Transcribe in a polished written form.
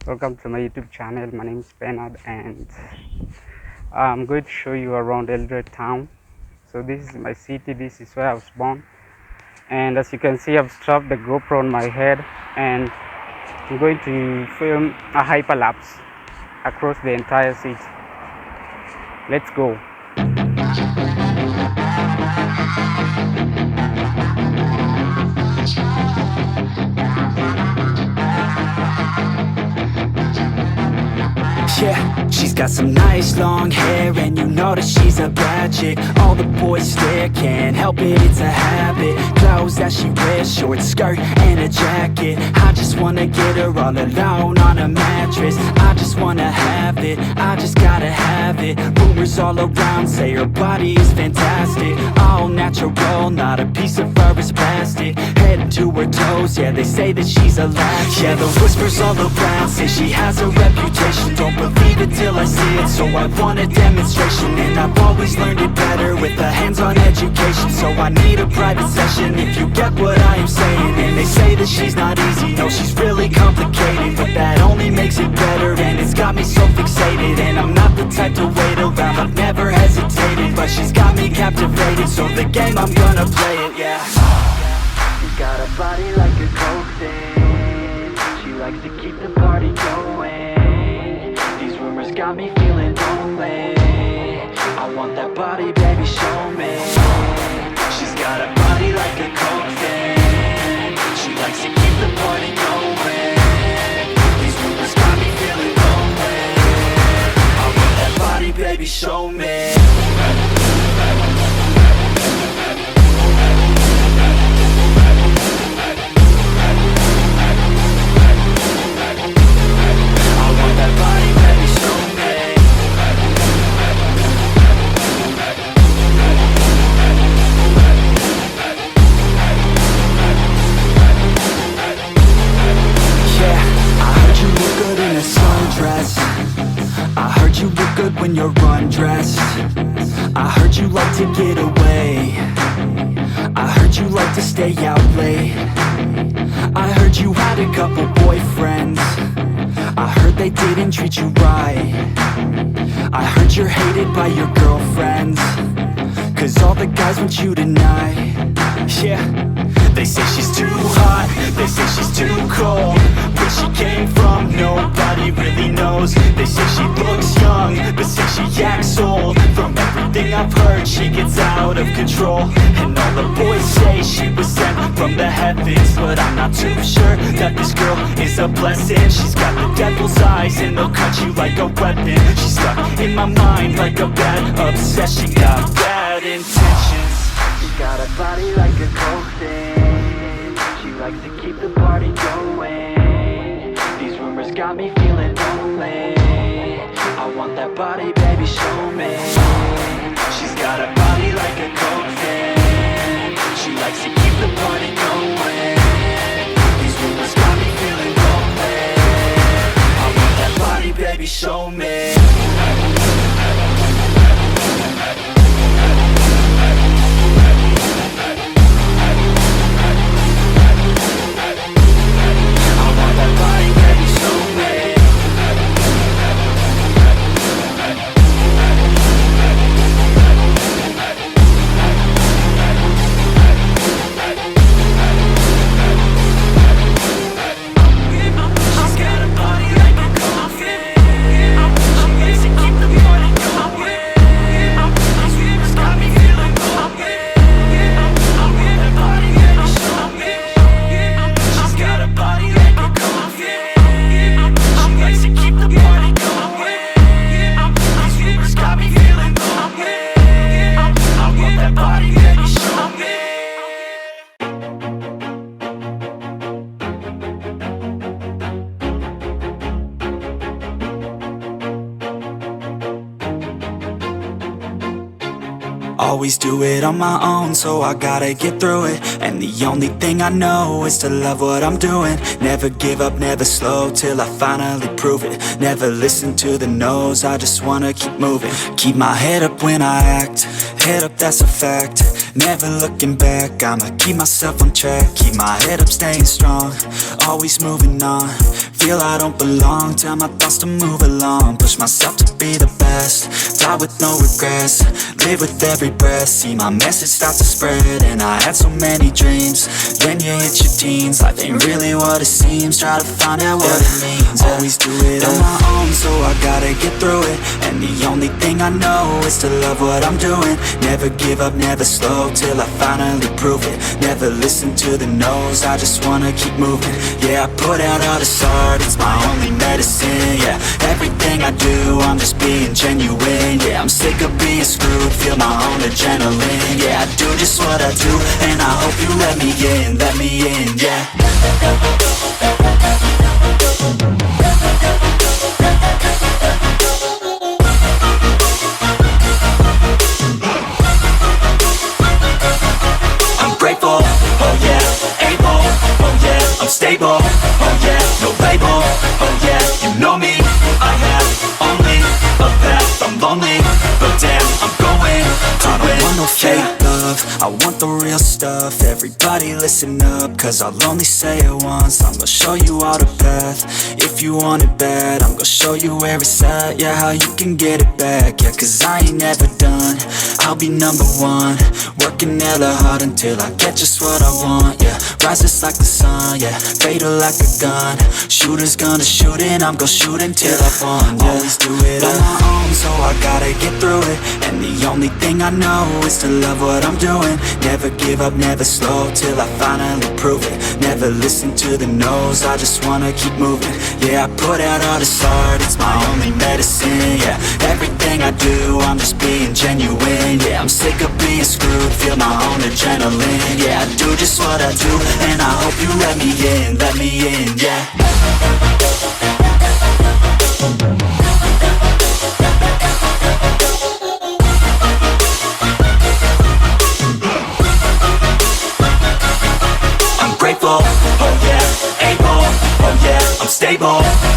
Welcome to my YouTube channel. My name is Bernard and I'm going to show you around Eldoret town. So this is my city, this is where I was born, and as you can see I've strapped the GoPro on my head and I'm going to film a hyperlapse across the entire city. Let's go. Yeah, she's got some nice long hair, and you know that she's a bad chick. All the boys stare, can't help it, it's a habit. Clothes that she wears, short skirt and a jacket. I just wanna get her all alone on a mattress. I just wanna have it, I just gotta have it. Rumors all around say her body is fantastic. All natural, not a piece of fur is plastic. Head to her toes, yeah, they say that she's a latch. Yeah, the whispers all around say she has a reputation. Don't believe it till I see it, so I want a demonstration. And I've always learned it better with a hands-on education. So I need a private session, if you get what I am saying. And they say that she's not easy, no, she's really complicated, but that only makes it better, and it's got me so fixated. And I'm not the type to wait around, I've never hesitated, but she's got me captivated, so the game, I'm gonna play it, yeah. She's got a body like a coke thing, she likes to keep the party going. Rumors got me feeling lonely, I want that body, baby, show me. She's got a body like a coke thing, she likes to keep the party going. These rumors got me feeling lonely, I want that body, baby, show me. I heard you look good when you're undressed. I heard you like to get away. I heard you like to stay out late. I heard you had a couple boyfriends. I heard they didn't treat you right. I heard you're hated by your girlfriends, cause all the guys want you tonight. Yeah, they say she's too hot, they say she's too cold. Where she came from, nobody really knows. They say she looks young, but say she acts old. From everything I've heard, she gets out of control. And all the boys say she was sent from the heavens, but I'm not too sure that this girl is a blessing. She's got the devil's eyes and they'll cut you like a weapon. She's stuck in my mind like a bad obsession. Got bad intentions. She's got a body like a coke thing, she likes to keep the party going. These rumors got me feeling lonely, I want that body, baby, show me. She's got a body like a coke thing, she likes to keep the party going. These rumors got me feeling lonely, I want that body, baby, show me. Always do it on my own, so I gotta get through it. And the only thing I know is to love what I'm doing. Never give up, never slow, till I finally prove it. Never listen to the no's, I just wanna keep moving. Keep my head up when I act, head up, that's a fact. Never looking back, I'ma keep myself on track. Keep my head up, staying strong, always moving on. feel I don't belong. Tell my thoughts to move along, push myself to be the best. Die with no regrets, live with every breath. See my message start to spread, and I had so many dreams. Then you hit your teens, life ain't really what it seems. Try to find out what it means. Always do it on my own, so I gotta get through it. And the only thing I know is to love what I'm doing. Never give up, never slow, till I finally prove it. Never listen to the no's, I just wanna keep moving. Yeah, I put out all this art, it's my only medicine. Yeah, everything I do, I'm just being genuine. Yeah, I'm sick of being screwed, feel my own adrenaline. Yeah, I do just what I do, and I hope you let me in, yeah. I'm grateful, oh yeah, able, oh yeah, I'm stable, oh yeah, no label, oh yeah, you know me, I have only a path, I'm lonely, but damn, I'm going to win. I don't want no fake love, I want the real stuff. Everybody listen up, cause I'll only say it once. I'm gonna show you all the path, if you want it bad. I'm gonna show you where it's at, yeah, how you can get it back. Yeah, cause I ain't never done, I'll be number one. Working hella hard until I get just what I want, yeah. Rises like the sun, yeah, fatal like a gun. Shooter's gonna shoot and I'm gonna shoot until I won, yeah. Always do it on my own, so I gotta get through it. And the only thing I know is to love what I'm doing. Never give up, never slow, till I finally prove it. Never listen to the no's, I just wanna keep moving. Yeah, I put out all this art, it's my only medicine. Yeah, everything I do, I'm just being genuine. Yeah, I'm sick of being screwed, feel my own adrenaline. Yeah, I do just what I do, and I hope you let me in, yeah. I'm grateful, oh yeah, able, oh yeah, I'm stable.